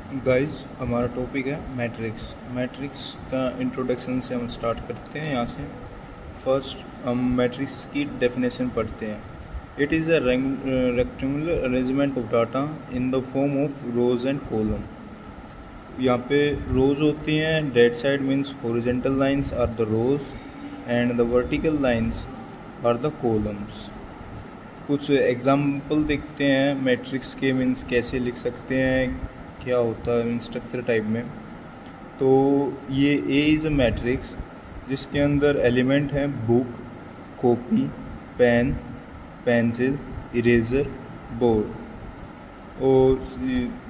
Guys हमारा topic है matrix. Matrix का इंट्रोडक्शन से हम स्टार्ट करते हैं। यहाँ से फर्स्ट हम मैट्रिक्स की डेफिनेशन पढ़ते हैं। It is a rectangular arrangement of data in the form of rows and column. यहाँ पे रोज होती हैं, that side means horizontal lines are the rows and the vertical lines are the columns. कुछ example देखते हैं matrix के, means कैसे लिख सकते हैं, क्या होता है स्ट्रक्चर टाइप में। तो ये ए इज़ अ मैट्रिक्स जिसके अंदर एलिमेंट हैं book, copy, pen, pencil, eraser, board. और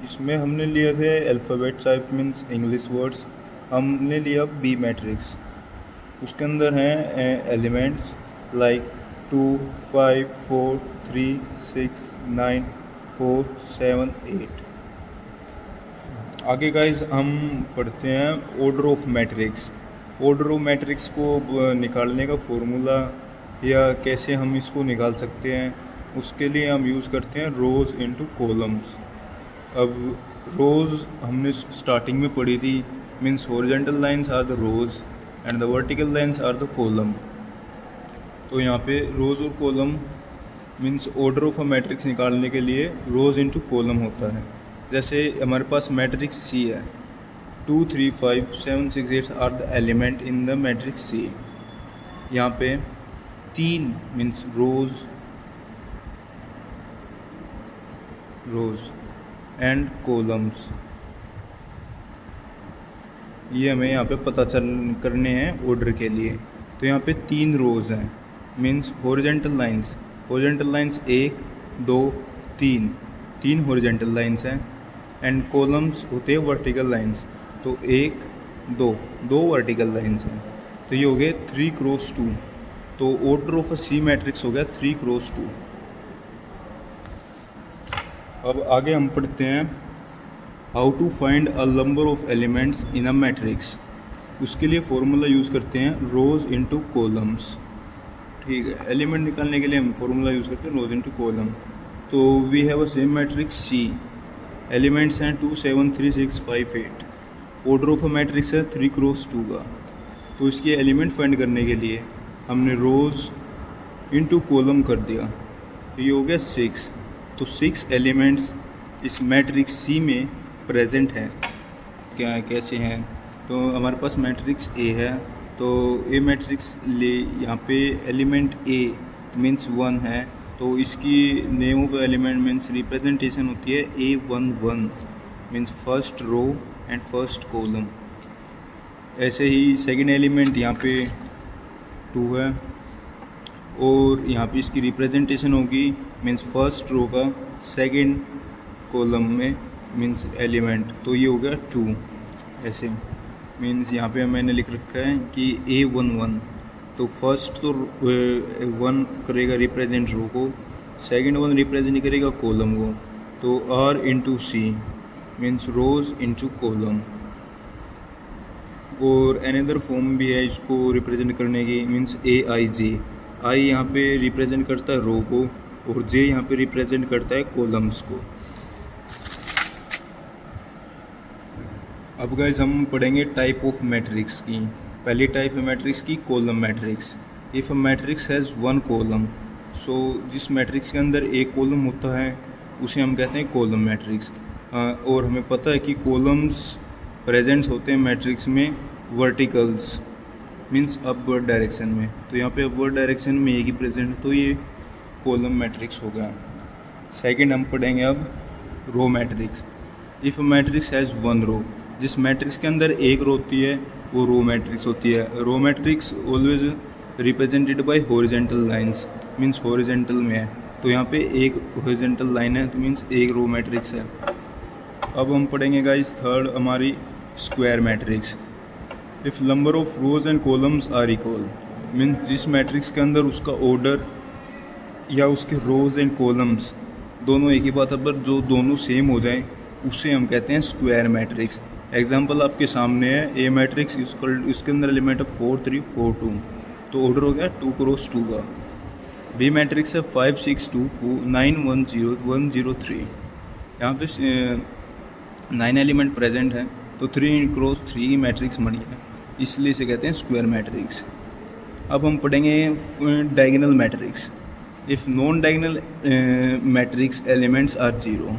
इसमें हमने लिए थे alphabet type means English words. हमने लिया बी मैट्रिक्स, उसके अंदर हैं एलिमेंट्स लाइक 2, 5, 4, 3, 6, 9, 4, 7, 8। आगे गाइज हम पढ़ते हैं order of matrix. Order of matrix को निकालने का फॉर्मूला या कैसे हम इसको निकाल सकते हैं, उसके लिए हम यूज़ करते हैं रोज़ इनटू कॉलम्स। अब रोज़ हमने स्टार्टिंग में पढ़ी थी, means horizontal lines are the rows and the vertical lines are the column. तो यहाँ पे रोज़ और column means order of a matrix निकालने के लिए रोज़ इनटू कॉलम होता है। जैसे हमारे पास मैट्रिक्स सी है, 2, 3, 5, 7, 6, 8 are the element in the matrix C. यहाँ पे 3 मीन्स रोज एंड कॉलम्स, ये हमें यहाँ पे पता करने हैं ऑर्डर के लिए। तो यहाँ पे 3 रोज हैं means horizontal lines 1, 2, 3 horizontal lines हैं एंड कॉलम्स होते हैं वर्टिकल लाइंस। तो 1, 2 वर्टिकल लाइंस हैं। तो ये हो गए 3 क्रॉस 2। तो order of a C matrix हो गया 3 क्रॉस 2। अब आगे हम पढ़ते हैं how to find a number of elements in a matrix. उसके लिए फॉर्मूला यूज़ करते हैं रोज इनटू कॉलम्स। ठीक है, एलिमेंट निकालने के लिए हम फॉर्मूला यूज़ करते हैं रोज इनटू कॉलम। तो we have a same matrix C, elements हैं 2, 7, 3, 6, 5, 8। ऑर्डर ऑफ अ मैट्रिक्स है 3 क्रॉस 2 का। तो इसके एलिमेंट फाइंड करने के लिए हमने रोज इनटू कॉलम कर दिया, तो ये हो गया 6। तो 6 एलिमेंट्स इस मैट्रिक्स सी में प्रेजेंट हैं। कैसे हैं, तो हमारे पास मैट्रिक्स ए है, तो ए मैट्रिक्स ले यहाँ पे एलिमेंट ए मीन्स 1 है, तो इसकी name of element means representation होती है A11 means first row and first column. ऐसे ही सेकंड एलिमेंट यहाँ पे 2 है और यहाँ पे इसकी रिप्रेजेंटेशन होगी मीन्स फर्स्ट रो का सेकंड कॉलम में मीन्स एलिमेंट, तो ये हो गया 2। ऐसे मीन्स यहाँ पे मैंने लिख रखा है कि A11, तो फर्स्ट तो 1 करेगा रिप्रेजेंट रो को, सेकंड 1 रिप्रेजेंट करेगा कॉलम को। तो R इंटू सी मीन्स रोज इंटू कॉलम। और अनदर फॉर्म भी है इसको रिप्रेजेंट करने की, मीन्स AIJ। आई यहाँ पे रिप्रेजेंट करता है रो को और जे यहाँ पे रिप्रेजेंट करता है कॉलम्स को। अब गाइस हम पढ़ेंगे टाइप ऑफ मैट्रिक्स की। पहली टाइप है मैट्रिक्स की column matrix. If a matrix has 1 column, so जिस मैट्रिक्स के अंदर एक कॉलम होता है उसे हम कहते हैं कॉलम मैट्रिक्स। और हमें पता है कि कॉलम्स प्रेजेंट्स होते हैं मैट्रिक्स में वर्टिकल्स मीन्स अपवर्ड डायरेक्शन में। तो यहाँ पे अपवर्ड डायरेक्शन में एक ही प्रेजेंट है, तो ये कॉलम मैट्रिक्स हो गया। सेकेंड हम पढ़ेंगे अब row matrix. If a matrix has 1 row, जिस मैट्रिक्स के अंदर एक रो होती है वो रो मैट्रिक्स होती है। Row matrix always represented by horizontal lines means horizontal में है, तो यहाँ पे एक हॉरिजॉन्टल लाइन है, तो मीन्स एक रो मैट्रिक्स है। अब हम पढ़ेंगे गाइस थर्ड हमारी square matrix. If number of rows and columns are equal, means जिस मैट्रिक्स के अंदर उसका ऑर्डर या उसके रोज एंड कॉलम्स दोनों एक ही बात पर जो दोनों सेम हो जाएं उसे हम कहते हैं स्क्वायर मैट्रिक्स। एग्जाम्पल आपके सामने है, ए मैट्रिक्स इसके अंदर एलिमेंट है 4, 3, 4, 2, तो ऑर्डर हो गया 2 क्रॉस 2 का। बी मैट्रिक्स है 5, 6, 2, 4, 9, 1, 0, 1, 0, 3। यहाँ पे 9 एलिमेंट प्रेजेंट है तो 3 क्रॉस 3 की मैट्रिक्स बनी है, इसलिए इसे कहते हैं स्क्वायर मैट्रिक्स। अब हम पढ़ेंगे diagonal matrix. If non diagonal matrix elements are zero,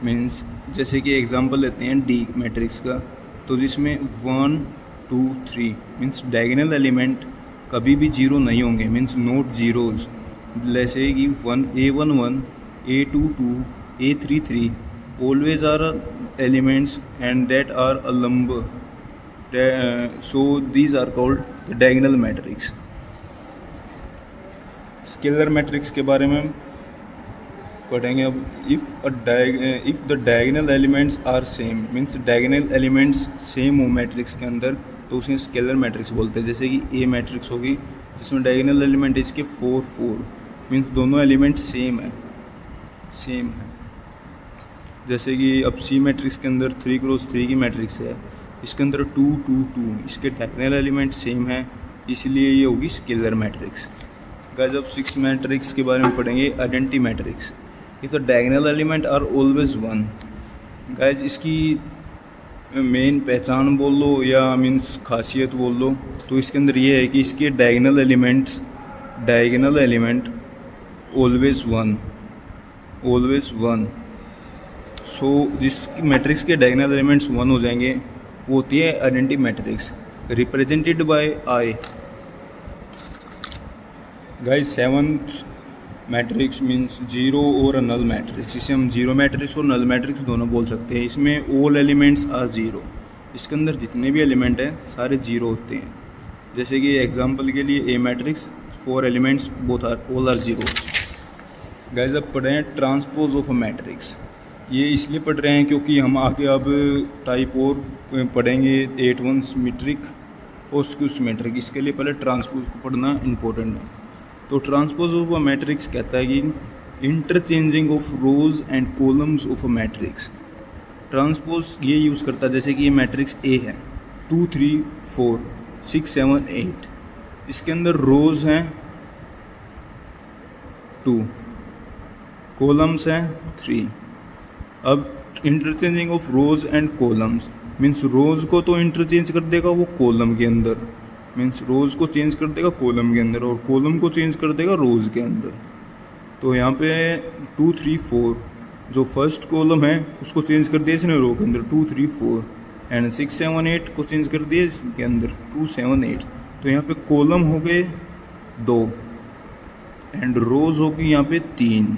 means जैसे कि एग्जांपल लेते हैं डी मैट्रिक्स का, तो जिसमें 1 2 3 मीन्स डायगोनल एलिमेंट कभी भी जीरो नहीं होंगे, मीन्स नॉट जीरोज। जैसे कि A11 A22 A33 always are elements and that are a number, so these are called the diagonal matrix। Scalar matrix के बारे में पढ़ेंगे अब। If the diagonal elements are same, means diagonal elements same हो matrix के अंदर, तो उसे स्केलर मैट्रिक्स बोलते हैं। जैसे कि ए मैट्रिक्स होगी जिसमें डायगोनल एलिमेंट इसके 4 4, मीन्स दोनों एलिमेंट सेम है। जैसे कि अब सी मैट्रिक्स के अंदर 3 क्रॉस 3 की मैट्रिक्स है, इसके अंदर 2 2 2, इसके डायगोनल एलिमेंट सेम है, इसलिए ये होगी स्केलर मैट्रिक्स। गाइस अब 6 मैट्रिक्स के बारे में पढ़ेंगे, identity matrix. If the diagonal element are always 1। Guys इसकी मेन पहचान बोल लो या मीन्स खासियत बोल लो, तो इसके अंदर ये है कि इसके डायगोनल एलिमेंट ऑलवेज 1। सो जिस मैट्रिक्स के डायगोनल एलिमेंट्स 1 हो जाएंगे वो होती है identity matrix, represented by I. Guys 7th matrix means zero और नल मैट्रिक्स, जिसे हम जीरो मैट्रिक्स और नल मैट्रिक्स दोनों बोल सकते हैं। इसमें ऑल एलिमेंट्स आर जीरो, इसके अंदर जितने भी एलिमेंट हैं सारे जीरो होते हैं। जैसे कि एग्जांपल के लिए a matrix 4 elements all are zero. Guys अब पढ़ रहे हैं ट्रांसपोज ऑफ अ मैट्रिक्स। ये इसलिए पढ़ रहे हैं क्योंकि हम आगे अब टाइप और पढ़ेंगे 8-1 सिमेट्रिक और स्क्यू सिमेट्रिक। इसके लिए पहले ट्रांसपोज को पढ़ना इंपॉर्टेंट है। तो ट्रांसपोज ऑफ अ मैट्रिक्स कहता है कि interchanging of rows and columns of a matrix. Transpose ये यूज़ करता है, जैसे कि ये मैट्रिक्स ए है 2 3 4 6 7 8, इसके अंदर रोज हैं 2, कॉलम्स हैं 3। अब interchanging of rows and columns means rows को तो इंटरचेंज कर देगा वो कॉलम के अंदर, मीन्स रोज को चेंज कर देगा कॉलम के अंदर, और कॉलम को चेंज कर देगा रोज के अंदर। तो यहाँ पे 2 3 4 जो फर्स्ट कॉलम है उसको चेंज कर दिया इसने रो के अंदर 2 3 4, एंड 6 7 8 को चेंज कर दिया इसके अंदर 2 7 8। तो यहाँ पे कॉलम हो गए 2 एंड रोज होगी यहाँ पे 3।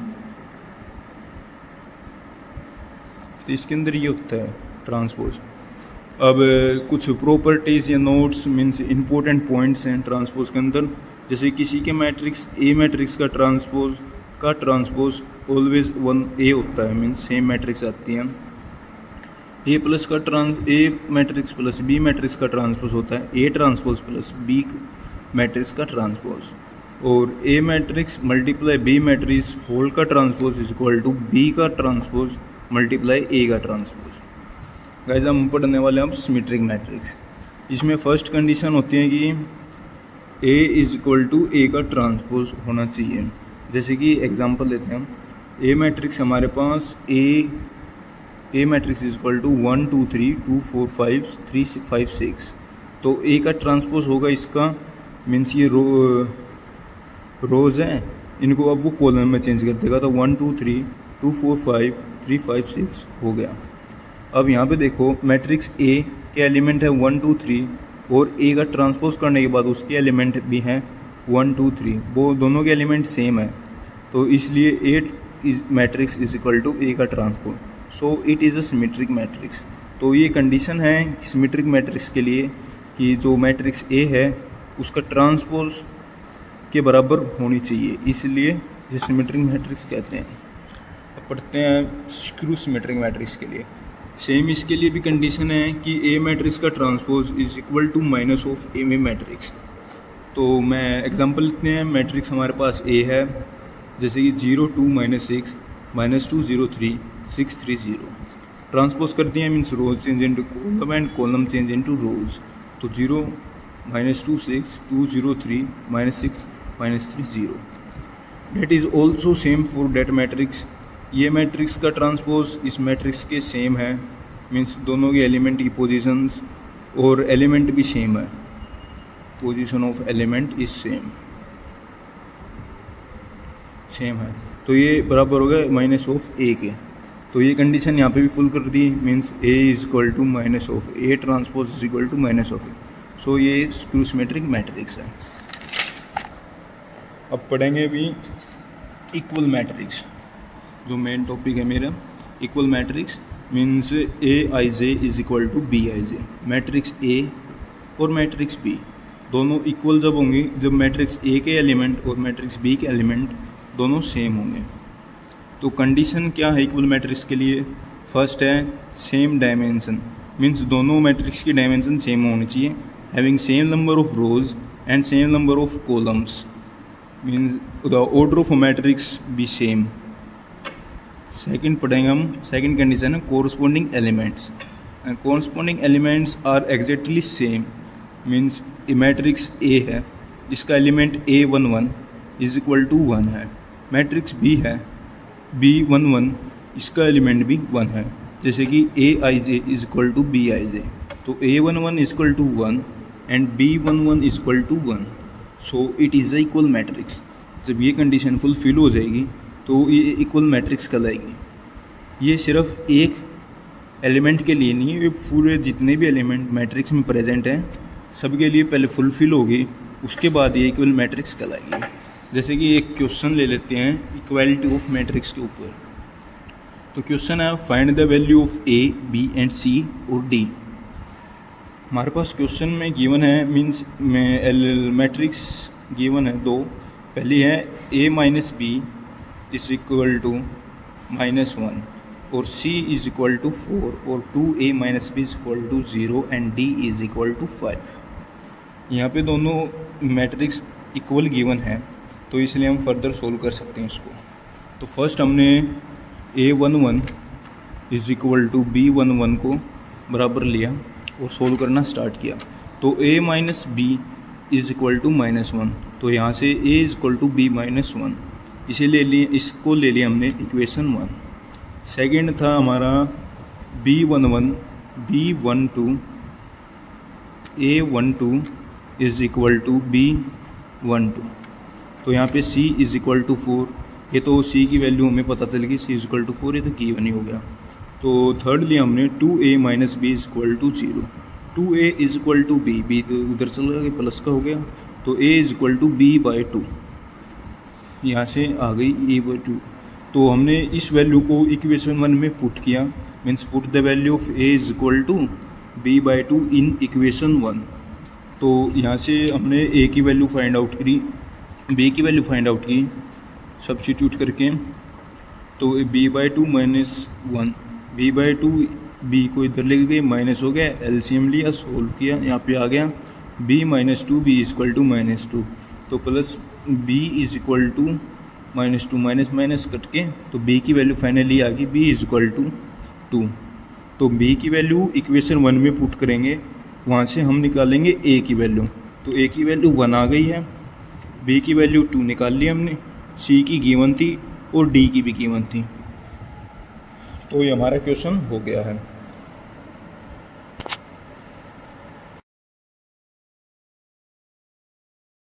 तो इसके अंदर ये होता है ट्रांसपोज। अब कुछ प्रॉपर्टीज़ या नोट्स मीन्स इंपॉर्टेंट पॉइंट्स हैं ट्रांसपोज के अंदर। जैसे किसी के मैट्रिक्स ए मैट्रिक्स का ट्रांसपोज ऑलवेज 1A होता है, मीन्स सेम मैट्रिक्स आती हैं। A matrix plus B matrix का ट्रांसपोज होता है A transpose plus B matrix का ट्रांसपोज, और A matrix multiply B matrix whole का transpose is equal to B का ट्रांसपोज मल्टीप्लाई ए का ट्रांसपोज। गाइस हम पढ़ने वाले हैं अब सिमेट्रिक मैट्रिक्स। इसमें फर्स्ट कंडीशन होती है कि ए इज इक्वल टू ए का ट्रांसपोज होना चाहिए। जैसे कि एग्जांपल लेते हैं हम, ए मैट्रिक्स हमारे पास ए मैट्रिक्स इज इक्वल टू 1 2 3 2 4 5 3 5 6। तो ए का ट्रांसपोज होगा इसका, मीन्स ये रोज हैं, इनको अब वो कॉलम में चेंज कर देगा। तो 1 2 3 2 4 5 3 5 6 हो गया। अब यहाँ पे देखो मैट्रिक्स ए के एलिमेंट है 1 2 3, और ए का ट्रांसपोज करने के बाद उसके एलिमेंट भी हैं 1 2 3, वो दोनों के एलिमेंट सेम है। तो इसलिए ए मैट्रिक्स इज इक्वल टू ए का transpose, so it is a symmetric matrix. तो ये कंडीशन है सिमेट्रिक मैट्रिक्स के लिए कि जो मैट्रिक्स ए है उसका ट्रांसपोज के बराबर होनी चाहिए, इसलिए ये सिमेट्रिक मैट्रिक्स कहते हैं। अब पढ़ते हैं स्क्यू सिमेट्रिक मैट्रिक्स के लिए। सेम इसके लिए भी कंडीशन है कि ए मैट्रिक्स का transpose is equal to minus of A matrix. तो मैं एग्जांपल लेते हैं, मैट्रिक्स हमारे पास ए है, जैसे कि 0 2 -6 -2 0 3 6 3 0। ट्रांसपोज करते हैं means rows change into column and column change into rows. तो 0 -2 6 2 0 3 -6 -3 0। That is also same for that matrix. ये मैट्रिक्स का ट्रांसपोज इस मैट्रिक्स के सेम है, मीन्स दोनों के एलिमेंट की पोजीशंस और एलिमेंट भी सेम है, position of element is same है, तो ये बराबर हो गया माइनस ऑफ ए के। तो ये कंडीशन यहाँ पे भी फुल कर दी, means A is equal to minus of A transpose is equal to minus of A. So ये स्क्यू सिमेट्रिक मैट्रिक्स है। अब पढ़ेंगे अभी इक्वल मैट्रिक्स, जो मेन टॉपिक है मेरा। Equal matrix means A I J is equal to B I J. Matrix A और matrix B दोनों इक्वल जब होंगी, जब मैट्रिक्स ए के एलिमेंट और मैट्रिक्स बी के एलिमेंट दोनों सेम होंगे। तो कंडीशन क्या है इक्वल मैट्रिक्स के लिए? फर्स्ट है सेम डायमेंशन, मीन्स दोनों मैट्रिक्स की डायमेंशन सेम होनी चाहिए, having same number of rows and same number of columns, means the order of a matrix be same. Second पढ़ेंगे हम, सेकंड कंडीशन है corresponding elements, and corresponding elements are exactly same. Means matrix A है, इसका element A11 is equal to 1 है। Matrix B है B11, इसका element भी 1 है, जैसे कि Aij is equal to Bij। तो A11 is equal to 1 and B11 is equal to 1, so it is a equal matrix. जब ये कंडीशन फुलफिल हो जाएगी तो ये इक्वल मैट्रिक्स कहलाएगी। ये सिर्फ एक एलिमेंट के लिए नहीं है, ये पूरे जितने भी एलिमेंट मैट्रिक्स में प्रेजेंट हैं सबके लिए पहले फुलफिल होगी, उसके बाद ये इक्वल मैट्रिक्स कहलाएगी। जैसे कि एक क्वेश्चन ले लेते हैं इक्वालिटी ऑफ मैट्रिक्स के ऊपर। तो क्वेश्चन है find the value of A B and C और डी। हमारे पास क्वेश्चन में गिवन है, मीन्स में मैट्रिक्स गिवन है दो। पहली है A minus B is equal to -1 और सी इज इक्वल टू 4 और 2a minus B is equal to 0 and D is equal to 5। यहाँ पे दोनों मैट्रिक्स इक्वल गिवन है, तो इसलिए हम फर्दर सोल्व कर सकते हैं इसको। तो फर्स्ट हमने A11 is equal to B11 को बराबर लिया और सोल्व करना स्टार्ट किया। तो A minus B is equal to -1, तो यहाँ से A is equal to B minus 1, इसीलिए इसको ले लिया हमने इक्वेशन 1। सेकेंड था हमारा B11 B12 A12 is equal to B12, तो यहाँ पे C इज इक्वल टू 4, ये तो C की वैल्यू हमें पता चल गई, C इज इक्वल टू 4, ये तो गिवन ही हो गया। तो थर्ड लिया हमने 2a minus B is equal to 0, 2a is equal to b, b तो उधर चल गया, प्लस का हो गया, तो a is equal to b/2, यहाँ से आ गई a/2। तो हमने इस वैल्यू को इक्वेशन 1 में पुट किया, means put the value of a is equal to b/2 in equation 1। तो यहाँ से हमने a की वैल्यू फाइंड आउट करी, b की वैल्यू फाइंड आउट की सब्स्टिट्यूट करके, तो b/2 -1, b/2 b को इधर लेके गए, माइनस हो गया, एलसीएम लिया, सोल्व किया, यहाँ पे आ गया b minus 2 b is equal to -2, तो plus b is equal to -2 minus minus cut के, तो b की वैल्यू फाइनली आ गई b इज इक्वल टू 2। तो b की वैल्यू इक्वेशन 1 में पुट करेंगे, वहाँ से हम निकालेंगे a की वैल्यू, तो a की वैल्यू 1 आ गई है, b की वैल्यू 2 निकाल ली हमने, c की गिवन थी और d की भी गिवन थी। तो ये हमारा क्वेश्चन हो गया है।